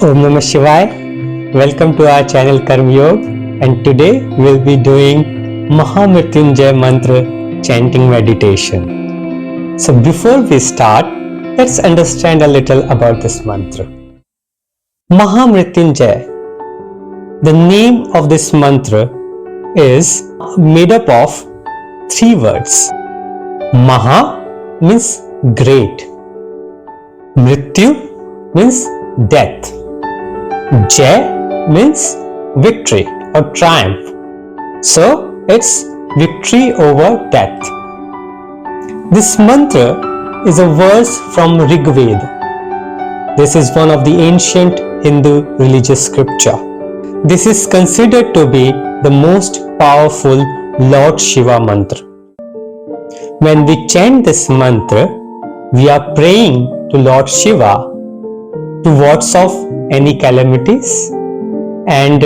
Om Namah Shivaya. Welcome to our channel Karma Yoga, and today we'll be doing Mahamrityunjay Mantra chanting meditation. So before we start, let's understand a little about this mantra. Mahamrityunjay. The name of this mantra is made up of three words. Maha means great. Mrityu means death. Jay means victory or triumph. So it's victory over death. This mantra is a verse from Rig Veda. This is one of the ancient Hindu religious scripture. This is considered to be the most powerful Lord Shiva mantra. When we chant this mantra, we are praying to Lord Shiva to ward off any calamities and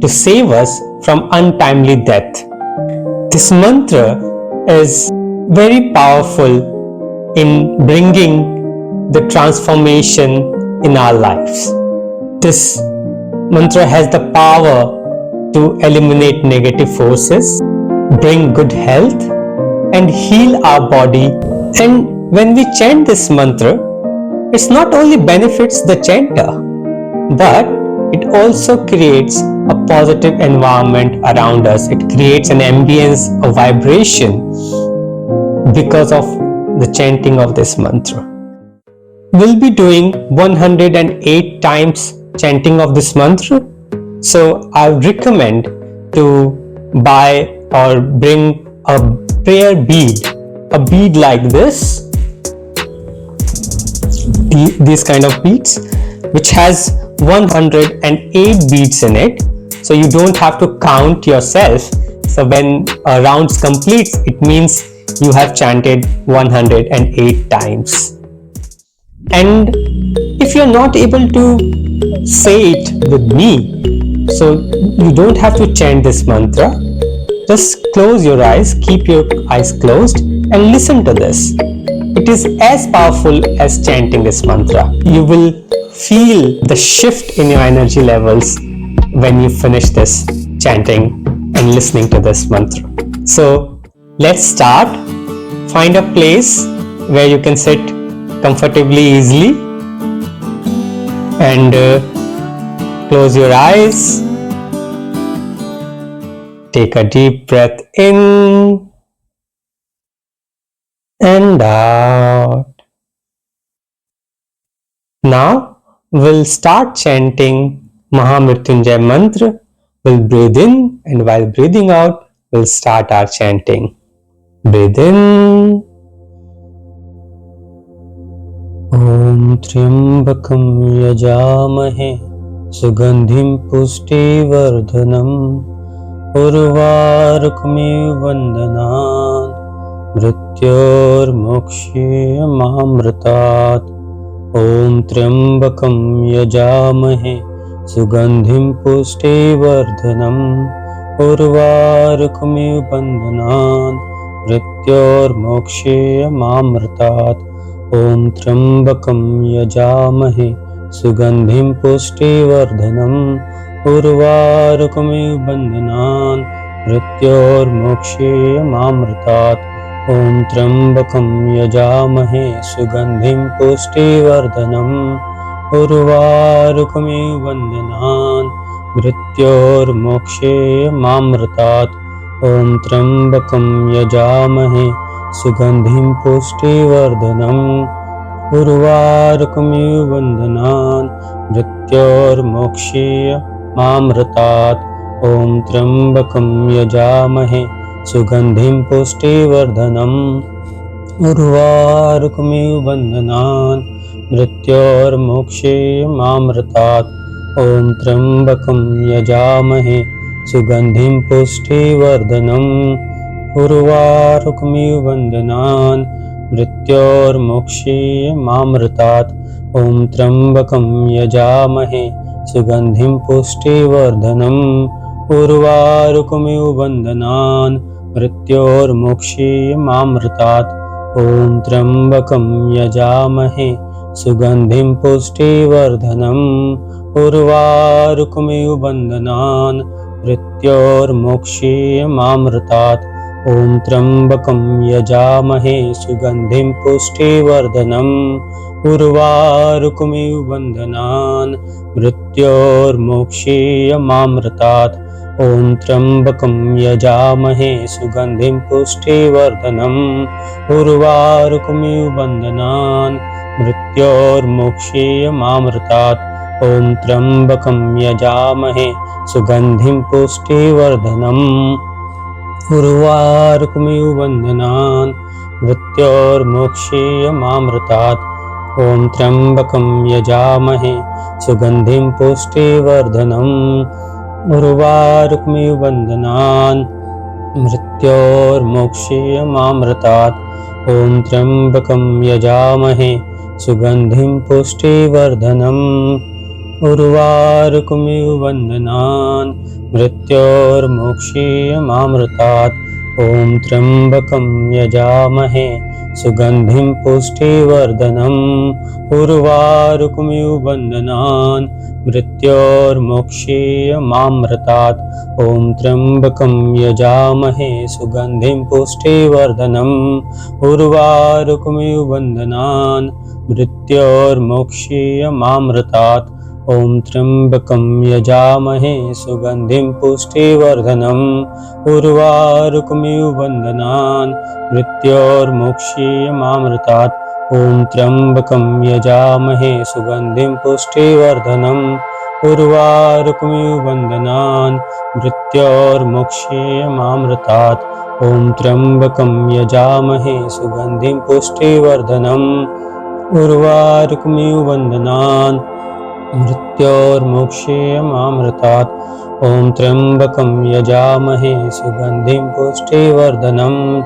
to save us from untimely death. This mantra is very powerful in bringing the transformation in our lives. This mantra has the power to eliminate negative forces, bring good health, and heal our body. And when we chant this mantra, it not only benefits the chanter, but it also creates a positive environment around us. It creates an ambience, a vibration because of the chanting of this mantra. We'll be doing 108 times chanting of this mantra. So I recommend to buy or bring a prayer bead, a bead like this, these kind of beads, which has 108 beads in it. So you don't have to count yourself. So when a round completes, it means you have chanted 108 times. And if you're not able to say it with me, so you don't have to chant this mantra. Just close your eyes, keep your eyes closed, and listen to this. It is as powerful as chanting this mantra. You will feel the shift in your energy levels when you finish this chanting and listening to this mantra. So let's start. Find a place where you can sit comfortably, easily, and close your eyes. Take a deep breath in and out. Now we'll start chanting Mahamrityunjay mantra. We'll breathe in, and while breathing out, we'll start our chanting. Breathe in. Om Triambakam Yajamahe Sugandhim Pushtivardhanam Urvarukmiv Vandanat Mrityor Mokshayamamritat. Om Triambakam Yajamahe Sugandhim Pushtivardhanam Urvarukmiv Vandanat Mrityor Mokshayamamritat. Om Triambakam Yajamahe Sugandhim Pushtivardhanam Urvarukmiv Vandanat Mrityor Mokshayamamritat. Om Triambakam Yajamahe Sugandhim Pushtivardhanam Urvarukmiv Vandanat Mrityor Mokshayamamritat. Om Triambakam Yajamahe Sugandhim Pushtivardhanam Urvarukmiv Vandanat Mrityor Mokshayamamritat. Om Triambakam Yajamahe Sugandhim Pushtivardhanam Urvarukmiv Vandanat Mrityor Mokshayamamritat. Om Triambakam Yajamahe Sugandhim Pushtivardhanam Urvarukmiv Vandanat Mrityor Mokshayamamritat. Om Triambakam Yajamahe Sugandhim Pushtivardhanam Urvarukmiv Vandanat Mrityor Mokshayamamritat. Om Triambakam Yajamahe Sugandhim Pushtivardhanam उर्वारुकमिव बन्धनान् मृत्योर्मोक्षीयमामृतात्। ॐ त्र्यम्बकं यजामहे सुगन्धिं पुष्टिवर्धनम्। उर्वारुकमिव बन्धनान् मृत्योर्मोक्षीयमामृतात्। ॐ त्र्यम्बकं यजामहे सुगन्धिं पुष्टिवर्धनम्। उर्वारुकमिव बन्धनान् मृत्योर्मोक्षीयमामृतात्। ॐ त्र्यम्बकं यजामहे सुगन्धिं पुष्टिवर्धनम्। उर्वारुकमिव बन्धनान् मृत्योर्मोक्षीयमामृतात्। ॐ त्र्यम्बकं यजामहे सुगन्धिं पुष्टिवर्धनम्। उर्वारुकमिव बन्धनान् मृत्योर्मोक्षीयमामृतात्। ॐ त्र्यम्बकं यजामहे सुगन्धिं पुष्टिवर्धनम्। उर्वारुकमिव बन्धनान् मृत्योर्मोक्षीयमामृतात्। ॐ त्र्यम्बकं यजामहे सुगन्धिं पुष्टिवर्धनम्। उर्वारुकमिव बन्धनान् मृत्योर्मोक्षीयमामृतात्। ॐ त्र्यम्बकं यजामहे सुगन्धिं पुष्टिवर्धनम्। उर्वारुकमिव बन्धनान् मृत्योर्मोक्षीयमामृतात्। ॐ त्र्यम्बकं यजामहे सुगन्धिं पुष्टिवर्धनम्। उर्वारुकमिव बन्धनान् मृत्योर्मोक्षीयमामृतात्। ॐ त्र्यम्बकं यजामहे सुगन्धिं पुष्टिवर्धनम्। उर्वारुकमिव बन्धनान् मृत्योर्मोक्षीयमामृतात्। ॐ त्र्यम्बकं यजामहे सुगन्धिं पुष्टिवर्धनम्। उर्वारुकमिव बन्धनान् मृत्योर्मोक्षीयमामृतात्। ॐ त्र्यम्बकं यजामहे सुगन्धिं पुष्टिवर्धनम्।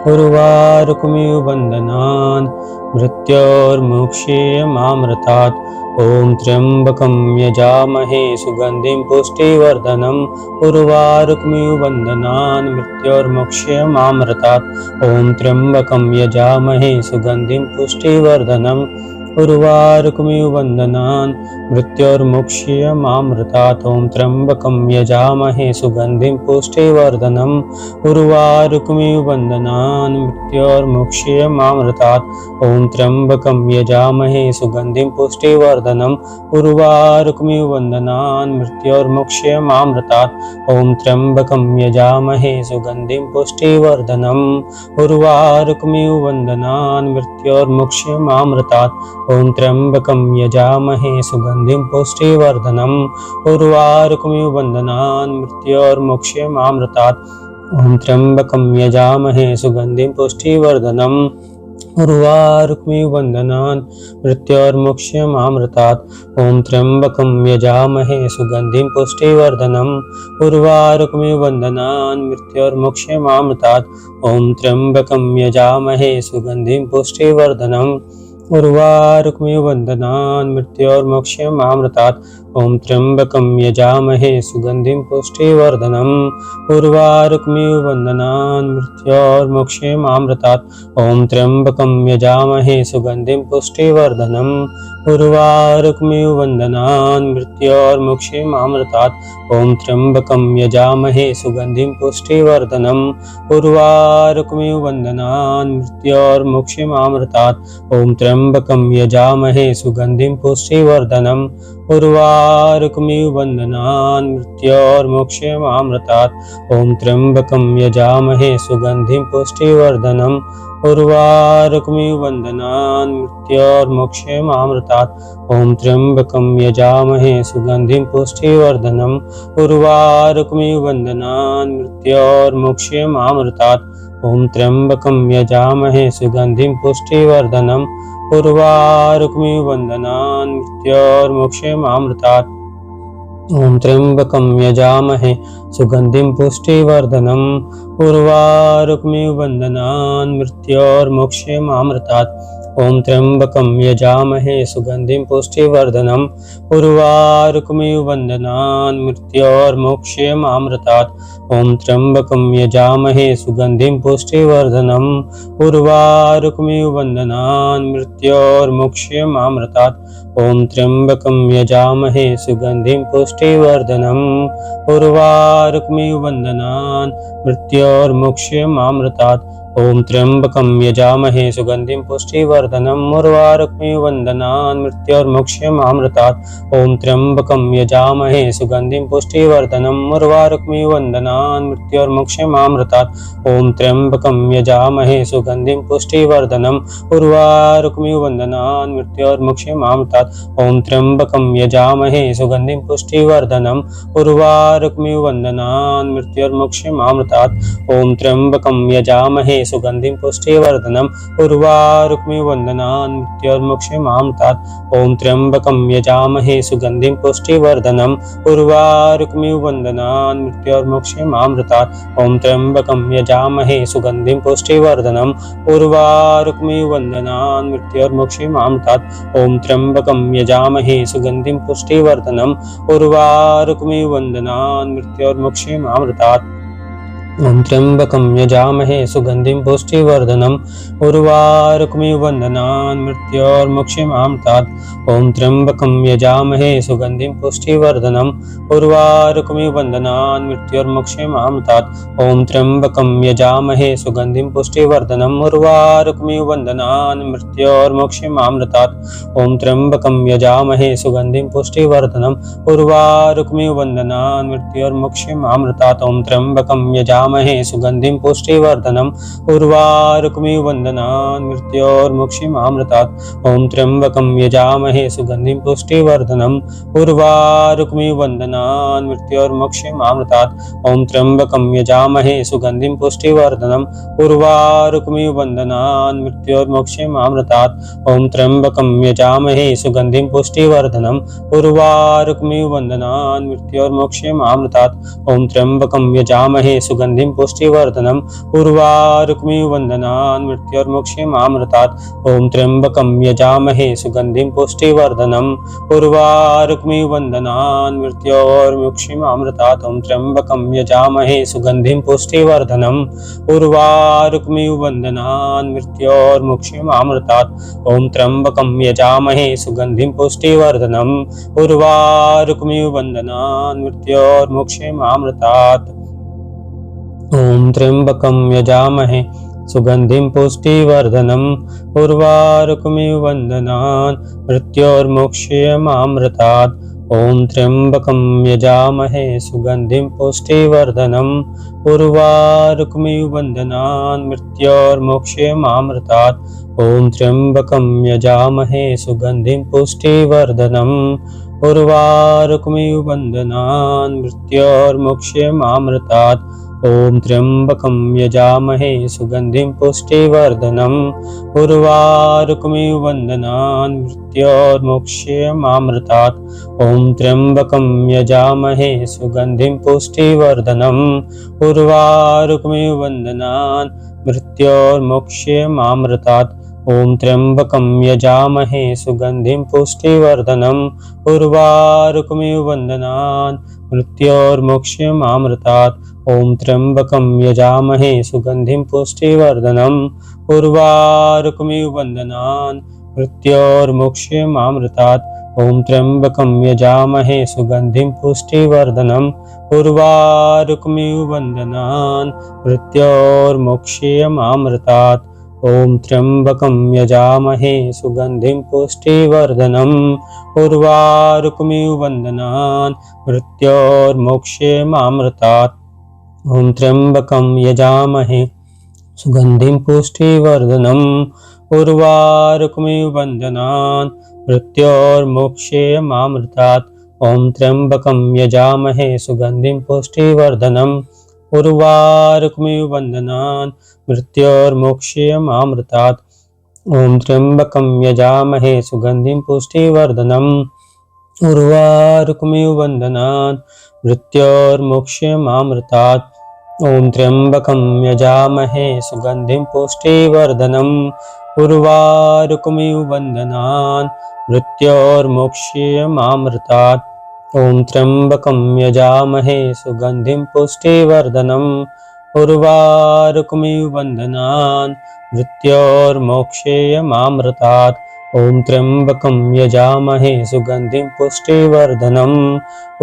उर्वारुकमिव बन्धनान् मृत्योर्मोक्षीयमामृतात्। ॐ त्र्यम्बकं यजामहे सुगन्धिं पुष्टिवर्धनम्। उर्वारुकमिव बन्धनान् मृत्योर्मोक्षीयमामृतात्। ॐ त्र्यम्बकं यजामहे सुगन्धिं पुष्टिवर्धनम्। उर्वारुकमिव बन्धनान् मृत्योर्मोक्षीयमामृतात्। ॐ त्र्यम्बकं यजामहे सुगन्धिं पुष्टिवर्धनम्। उर्वारुकमिव बन्धनान् मृत्योर्मोक्षीयमामृतात्। ॐ त्र्यम्बकं यजामहे सुगन्धिं पुष्टिवर्धनम्। उर्वारुकमिव बन्धनान् मृत्योर्मोक्षीयमामृतात्। ॐ त्र्यम्बकं यजामहे सुगन्धिं पुष्टिवर्धनम्। उर्वारुकमिव बन्धनान् मृत्योर्मोक्षीयमामृतात्। ॐ त्र्यम्बकं यजामहे सुगन्धिं पुष्टिवर्धनम्। उर्वारुकमिव बन्धनान् मृत्योर्मोक्षीयमामृतात्। ॐ त्र्यम्बकं यजामहे सुगन्धिं पुष्टिवर्धनम्। उर्वारुकमिव बन्धनान् मृत्योर्मोक्षीयमामृतात्। ॐ त्र्यम्बकं यजामहे सुगन्धिं पुष्टिवर्धनम्। उर्वारुकमिव बन्धनान् मृत्योर्मोक्षीयमामृतात्। ॐ त्र्यम्बकं यजामहे सुगन्धिं पुष्टिवर्धनम्। उर्वारुकमिव बन्धनान् मृत्योर्मोक्षीयमामृतात्। ॐ त्र्यम्बकं यजामहे सुगन्धिं पुष्टिवर्धनम्। उर्वारुकमिव बन्धनान् मृत्योर्मोक्षीयमामृतात्। ॐ त्र्यम्बकं यजामहे सुगन्धिं पुष्टिवर्धनम्। उर्वारुकमिव बन्धनान् मृत्योर्मोक्षीयमामृतात्। ॐ त्र्यम्बकं यजामहे सुगन्धिं पुष्टिवर्धनम्। उर्वारुकमिव बन्धनान् मृत्योर्मोक्षीयमामृतात्। ॐ त्र्यम्बकं यजामहे सुगन्धिं पुष्टिवर्धनम्। उर्वारुकमिव बन्धनान् मृत्योर्मोक्षीयमामृतात्। ॐ त्र्यम्बकं यजामहे सुगन्धिं पुष्टिवर्धनम्। उर्वारुकमिव बन्धनान् मृत्योर्मोक्षीयमामृतात्। ॐ त्र्यम्बकं यजामहे सुगन्धिं पुष्टिवर्धनम्। उर्वारुकमिव बन्धनान् मृत्योर्मोक्षीयमामृतात्। ॐ त्र्यम्बकं यजामहे सुगन्धिं पुष्टिवर्धनम्। उर्वारुकमिव बन्धनान् मृत्योर्मोक्षीयमामृतात्। ॐ त्र्यम्बकं यजामहे सुगन्धिं पुष्टिवर्धनम्। उर्वारुकमिव बन्धनान् मृत्योर्मोक्षीयमामृतात्। ॐ त्र्यम्बकं यजामहे सुगन्धिं पुष्टिवर्धनम्। उर्वारुकमिव बन्धनान् मृत्योर्मोक्षीयमामृतात्। ॐ त्र्यम्बकं यजामहे सुगन्धिं पुष्टिवर्धनम्। उर्वारुकमिव बन्धनान् मृत्योर्मोक्षीयमामृतात्। ॐ त्र्यम्बकं यजामहे सुगन्धिं पुष्टिवर्धनम् उर्वारुकमिव बन्धनान् मृत्योर्मुक्ष्यमामृतात् ॐ त्र्यम्बकं यजामहे सुगन्धिं पुष्टिवर्धनम् उर्वारुकमिव बन्धनान् मृत्योर्मुक्ष्यमामृतात् ॐ त्र्यम्बकं यजामहे सुगन्धिं पुष्टिवर्धनम् उर्वारुकमिव बन्धनान् मृत्योर्मुक्ष्यमामृतात् ॐ त्र्यम्बकं यजामहे सुगन्धिं पुष्टिवर्धनम् उर्वारुकमिव बन्धनान् मृत्योर्मुक्ष्यमामृतात् ॐ त्र्यम्बकं यजामहे सुगन्धिं पुष्टिवर्धनम् उर्वारुकमिव बन्धनान् मृत्योर्मुक्ष्यमामृतात् ॐ त्र्यम्बकं यजामहे सुगन्धिं पुष्टिवर्धनम् उर्वारुकमिव बन्धनान् मृत्योर्मुक्ष्यमामृतात् ॐ त्र्यम्बकं यजामहे सुगन्धिं पुष्टिवर्धनम् उर्वारुकमिव बन्धनान् मृत्योर्मुक्ष्यमामृतात् ॐ त्र्यम्बकं यजामहे सुगन्धिं पुष्टिवर्धनम् उर्वारुकमिव बन्धनान् मृत्योर्मुक्ष्यमामृतात् ॐ त्र्यम्बकं यजामहे सुगन्धिं पुष्टिवर्धनम् उर्वारुकमिव बन्धनान् मृत्योर्मुक्ष्यमामृतात् ॐ त्र्यम्बकं यजामहे सुगन्धिं पुष्टिवर्धनम् उर्वारुकमिव बन्धनान् मृत्योर्मुक्ष्यमामृतात् ॐ त्र्यम्बकं यजामहे सुगन्धिं पुष्टिवर्धनम् उर्वारुकमिव बन्धनान् मृत्योर्मुक्ष्यमामृतात् ॐ त्र्यम्बकं यजामहे सुगन्धिं पुष्टिवर्धनम् उर्वारुकमिव बन्धनान् मृत्योर्मुक्ष्यमामृतात् ॐ त्र्यम्बकं यजामहे सुगन्धिं पुष्टिवर्धनम् उर्वारुकमिव बन्धनान् मृत्योर्मुक्ष्यमामृतात् ॐ त्र्यम्बकं यजामहे सुगन्धिं पुष्टिवर्धनम् उर्वारुकमिव बन्धनान् मृत्योर्मुक्ष्यमामृतात् ॐ त्र्यम्बकं यजामहे सुगन्धिं पुष्टिवर्धनम् उर्वारुकमिव बन्धनान् मृत्योर्मुक्ष्यमामृतात् ॐ त्र्यम्बकं यजामहे सुगन्धिं पुष्टिवर्धनम् उर्वारुकमिव बन्धनान् मृत्योर्मुक्ष्यमामृतात् ॐ त्र्यम्बकं यजामहे सुगन्धिं पुष्टिवर्धनम् उर्वारुकमिव बन्धनान् मृत्योर्मुक्ष्यमामृतात् ॐ त्र्यम्बकं यजामहे सुगन्धिं पुष्टिवर्धनम् उर्वारुकमिव बन्धनान् मृत्योर्मुक्ष्यमामृतात् ॐ त्र्यम्बकं यजामहे सुगन्धिं पुष्टिवर्धनम् उर्वारुकमिव बन्धनान् मृत्योर्मुक्ष्यमामृतात् ॐ त्र्यम्बकं यजामहे सुगन्धिं पुष्टिवर्धनम् उर्वारुकमिव बन्धनान् मृत्योर्मुक्ष्यमामृतात् ॐ त्र्यम्बकं यजामहे सुगन्धिं पुष्टिवर्धनम् उर्वारुकमिव बन्धनान् मृत्योर्मुक्ष्यमामृतात् ॐ त्र्यम्बकं यजामहे सुगन्धिं पुष्टिवर्धनम् उर्वारुकमिव बन्धनान् मृत्योर्मुक्ष्यमामृतात् ॐ त्र्यम्बकं यजामहे सुगन्धिं पुष्टिवर्धनम् उर्वारुकमिव बन्धनान् मृत्योर्मुक्ष्यमामृतात् ॐ त्र्यम्बकं यजामहे सुगन्धिं पुष्टिवर्धनम् उर्वारुकमिव बन्धनान् मृत्योर्मुक्ष्यमामृतात् ॐ त्र्यम्बकं यजामहे सुगन्धिं पुष्टिवर्धनम् उर्वारुकमिव बन्धनान् मृत्योर्मुक्ष्यमामृतात् ॐ त्र्यम्बकं यजामहे सुगन्धिं पुष्टिवर्धनम् उर्वारुकमिव बन्धनान् मृत्योर्मुक्ष्यमामृतात् ॐ त्र्यम्बकं यजामहे सुगन्धिं पुष्टिवर्धनम् उर्वारुकमिव बन्धनान् मृत्योर्मुक्ष्यमामृतात् ॐ त्र्यम्बकं यजामहे सुगन्धिं पुष्टिवर्धनम् उर्वारुकमिव बन्धनान् मृत्योर्मुक्ष्यमामृतात् ॐ त्र्यम्बकं यजामहे सुगन्धिं पुष्टिवर्धनम् उर्वारुकमिव बन्धनान् मृत्योर्मुक्ष्यमामृतात् ॐ त्र्यम्बकं यजामहे सुगन्धिं पुष्टिवर्धनम् उर्वारुकमिव बन्धनान् मृत्योर्मुक्ष्यमामृतात् ॐ त्र्यम्बकं यजामहे सुगन्धिं पुष्टिवर्धनम् उर्वारुकमिव बन्धनान् मृत्योर्मुक्ष्यमामृतात् ॐ त्र्यम्बकं यजामहे सुगन्धिं पुष्टिवर्धनम् उर्वारुकमिव बन्धनान् मृत्योर्मुक्ष्यमामृतात् ॐ त्र्यम्बकं यजामहे सुगन्धिं पुष्टिवर्धनम् उर्वारुकमिव बन्धनान् मृत्योर्मुक्ष्यमामृतात् ॐ त्र्यम्बकं यजामहे सुगन्धिं पुष्टिवर्धनम् उर्वारुकमिव बन्धनान् मृत्योर्मुक्ष्यमामृतात् ॐ त्र्यम्बकं यजामहे सुगन्धिं पुष्टिवर्धनम् उर्वारुकमिव बन्धनान् मृत्योर्मुक्ष्यमामृतात् ॐ त्र्यम्बकं यजामहे सुगन्धिं पुष्टिवर्धनम्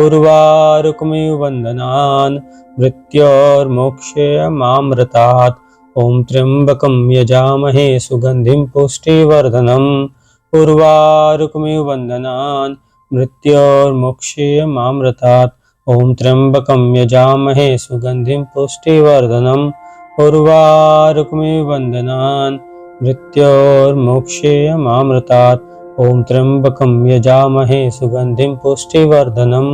उर्वारुकमिव बन्धनान् मृत्योर्मोक्षयमामृतात् ॐ त्र्यम्बकं यजामहे सुगन्धिं पुष्टिवर्धनम् उर्वारुकमिव बन्धनान् मृत्योर्मोक्षयमामृतात् ॐ त्र्यम्बकं यजामहे सुगन्धिं पुष्टिवर्धनम् उर्वारुकमिव बन्धनान् मृत्योर्मोक्षयमामृतात् ॐ त्र्यम्बकं यजामहे सुगन्धिं पुष्टिवर्धनम्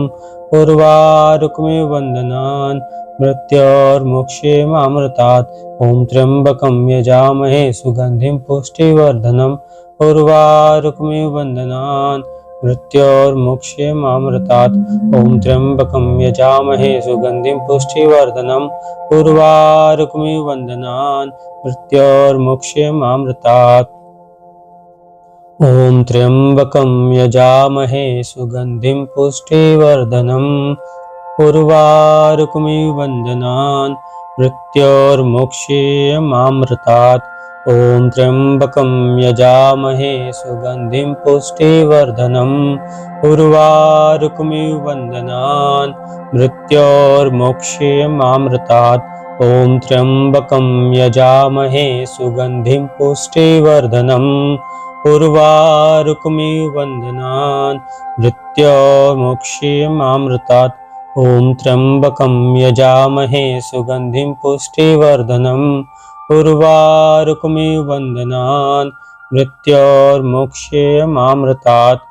उर्वारुकमिव बन्धनान् मृत्योर्मोक्षयमामृतात् ॐ त्र्यम्बकं यजामहे सुगन्धिं पुष्टिवर्धनम् उर्वारुकमिव बन्धनान् मृत्योर्मोक्षयमामृतात् ॐ त्र्यम्बकं यजामहे सुगन्धिं पुष्टिवर्धनम् उर्वारुकमिव बन्धनान् मृत्योर्मोक्षयमामृतात् ॐ त्र्यम्बकं यजामहे सुगन्धिं पुष्टिवर्धनम् उर्वारुकमिव बन्धनान् मृत्योर्मोक्षयमामृतात् ॐ त्र्यम्बकं यजामहे सुगन्धिं पुष्टिवर्धनम् उर्वारुकमिव बन्धनान् मृत्योर्मोक्षयमामृतात् ॐ त्र्यम्बकं यजामहे सुगन्धिं पुष्टिवर्धनम् उर्वारुकमिव बन्धनान् मृत्योर्मोक्षयमामृतात् ॐ त्र्यम्बकं यजामहे सुगन्धिं पुष्टिवर्धनम् उर्वारुकमिव बन्धनान् मृत्योर्मोक्षयमामृतात्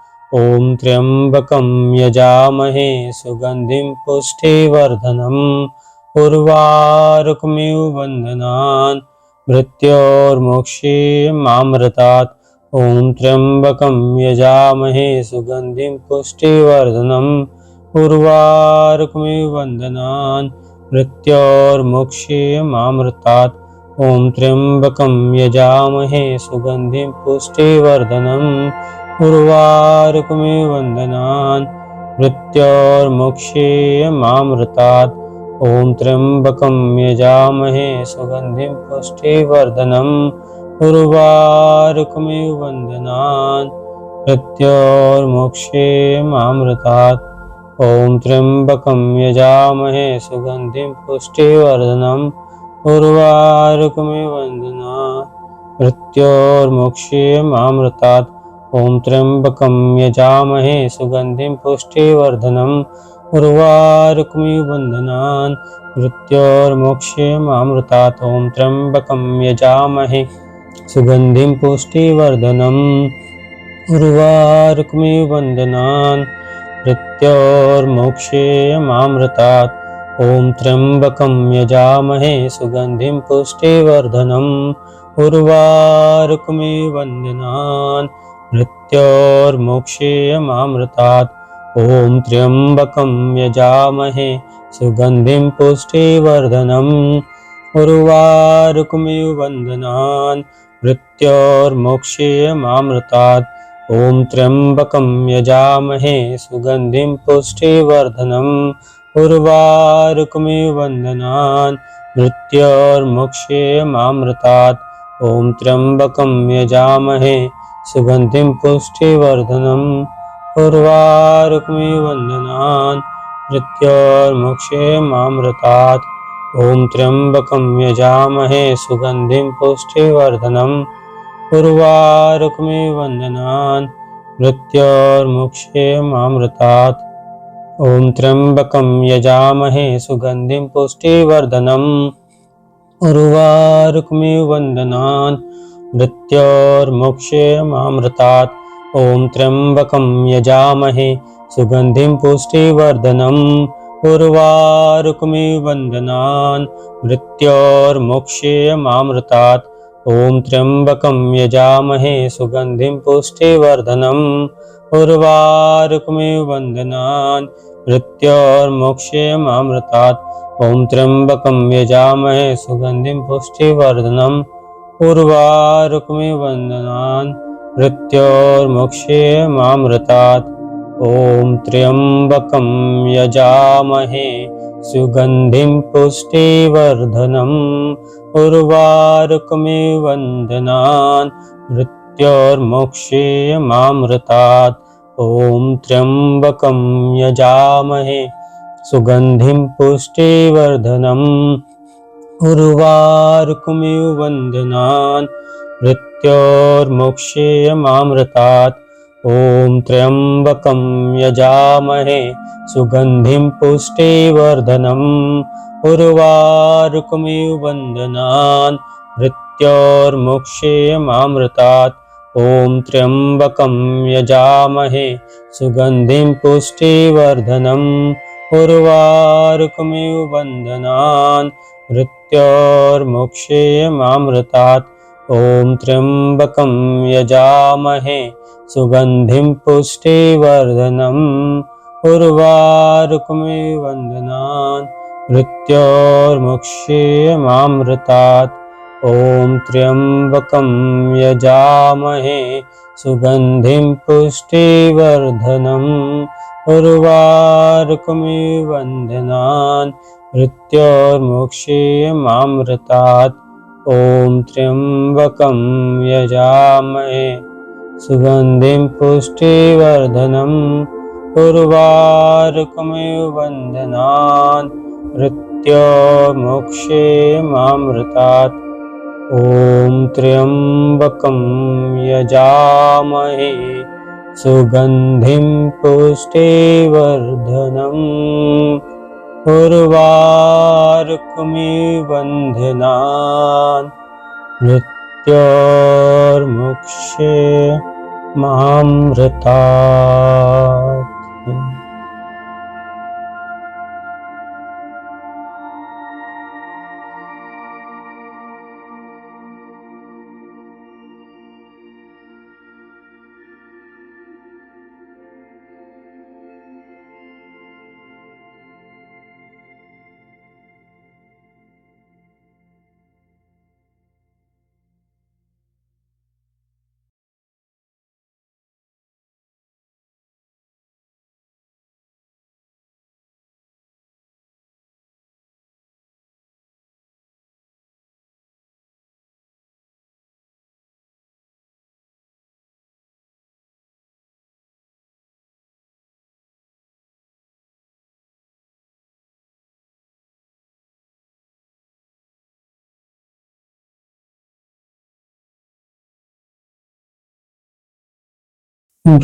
ॐ त्र्यम्बकं यजामहे सुगन्धिं पुष्टिवर्धनम् उर्वारुकमिव बन्धनान् मृत्योर्मोक्षयमामृतात् ॐ त्र्यम्बकं यजामहे सुगन्धिं पुष्टिवर्धनम् उर्वारुकमिव बन्धनान् मृत्योर्मोक्षयमामृतात् ॐ त्र्यम्बकं यजामहे सुगन्धिं पुष्टिवर्धनम् उर्वारुकमिव बन्धनान् मृत्योर्मोक्षयमामृतात् ॐ त्र्यम्बकं यजामहे सुगन्धिं पुष्टिवर्धनम् उर्वारुकमिव बन्धनान् मृत्योर्मोक्षयमामृतात् ॐ त्र्यम्बकं यजामहे सुगन्धिं पुष्टिवर्धनम् उर्वारुकमिव बन्धनान् मृत्योर्मोक्षयमामृतात् ॐ त्र्यम्बकं यजामहे सुगन्धिं पुष्टिवर्धनम् उर्वारुकमिव बन्धनान् मृत्योर्मोक्षयमामृतात् ॐ त्र्यम्बकं यजामहे सुगन्धिं पुष्टिवर्धनम् उर्वारुकमिव बन्धनान् मृत्योर्मोक्षयमामृतात् ॐ त्र्यम्बकं यजामहे सुगन्धिं पुष्टिवर्धनम् उर्वारुकमिव बन्धनान् मृत्योर्मोक्षयमामृतात् ॐ त्र्यम्बकं यजामहे सुगन्धिं पुष्टिवर्धनम् उर्वारुकमिव बन्धनान् मृत्योर्मोक्षयमामृतात् ॐ त्र्यम्बकं यजामहे सुगन्धिं पुष्टिवर्धनम् उर्वारुकमिव बन्धनान् मृत्योर्मोक्षयमामृतात् ॐ त्र्यम्बकं यजामहे सुगन्धिं पुष्टिवर्धनम् उर्वारुकमिव बन्धनान् मृत्योर्मोक्षयमामृतात् ॐ त्र्यम्बकं यजामहे सुगन्धिं पुष्टिवर्धनम् उर्वारुकमिव बन्धनान् मृत्योर्मोक्षयमामृतात् ॐ त्र्यम्बकं यजामहे सुगन्धिं पुष्टिवर्धनम् उर्वारुकमिव बन्धनान् मृत्योर्मोक्षयमामृतात् ॐ त्र्यम्बकं यजामहे सुगन्धिं पुष्टिवर्धनम् उर्वारुकमिव बन्धनान् मृत्योर्मोक्षयमामृतात् ॐ त्र्यम्बकं यजामहे सुगन्धिं पुष्टिवर्धनम् उर्वारुकमिव बन्धनान् मृत्योर्मोक्षयमामृतात् ॐ त्र्यम्बकं यजामहे सुगन्धिं पुष्टिवर्धनम् उर्वारुकमिव बन्धनान् मृत्योर्मोक्षयमामृतात् ॐ त्र्यम्बकं यजामहे सुगन्धिं पुष्टिवर्धनम् उर्वारुकमिव बन्धनान् मृत्योर्मोक्षेयमामृतात्। ॐ त्र्यम्बकं यजामहे सुगन्धिं पुष्टिवर्धनम् उर्वारुकमिव बन्धनान् मृत्योर्मोक्षेयमामृतात्। ॐ त्र्यम्बकं यजामहे सुगन्धिं पुष्टिवर्धनम् उर्वारुकमिव बन्धनान् मृत्योर्मोक्षेयमामृतात्। ॐ त्र्यम्बकं यजामहे सुगन्धिं पुष्टिवर्धनम् उर्वारुकमिव बन्धनान् मृत्योर्मोक्षेयमामृतात्। ॐ त्र्यम्बकं यजामहे सुगन्धिं पुष्टिवर्धनम् उर्वारुकमिव बन्धनान् मृत्योर्मोक्षेयमामृतात्। ॐ त्र्यम्बकं यजामहे सुगन्धिं पुष्टिवर्धनम् उर्वारुकमिव बन्धनान् मृत्योर्मोक्षेयमामृतात्। ॐ त्र्यम्बकं यजामहे सुगन्धिं पुष्टिवर्धनम् उर्वारुकमिव बन्धनान् मृत्योर्मोक्षेयमामृतात्। ॐ त्र्यम्बकं यजामहे सुगन्धिं पुष्टिवर्धनम् उर्वारुकमिव बन्धनान् मृत्योर्मोक्षेयमामृतात्।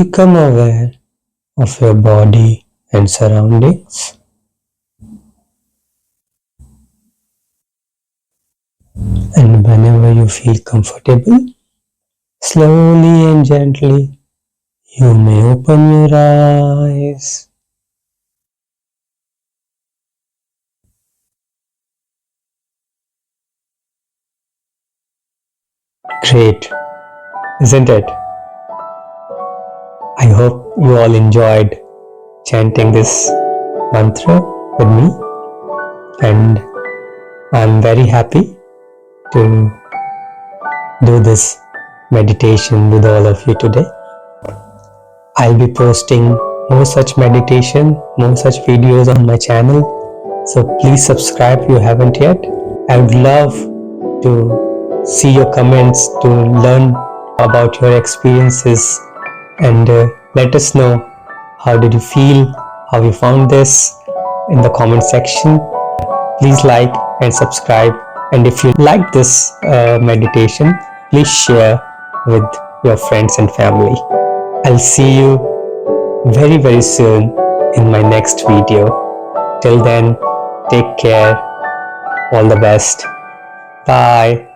Become aware of your body and surroundings. And whenever you feel comfortable, slowly and gently, you may open your eyes. Great, isn't it? I hope you all enjoyed chanting this mantra with me, and I'm very happy to do this meditation with all of you today. I'll be posting more such meditation, more such videos on my channel, so please subscribe if you haven't yet. I would love to see your comments, to learn about your experiences, and let us know how did you feel, how you found this in the comment section. Please like and subscribe, and if you like this meditation, please share with your friends and family. I'll see you very, very soon in my next video. Till then, take care. All the best. Bye.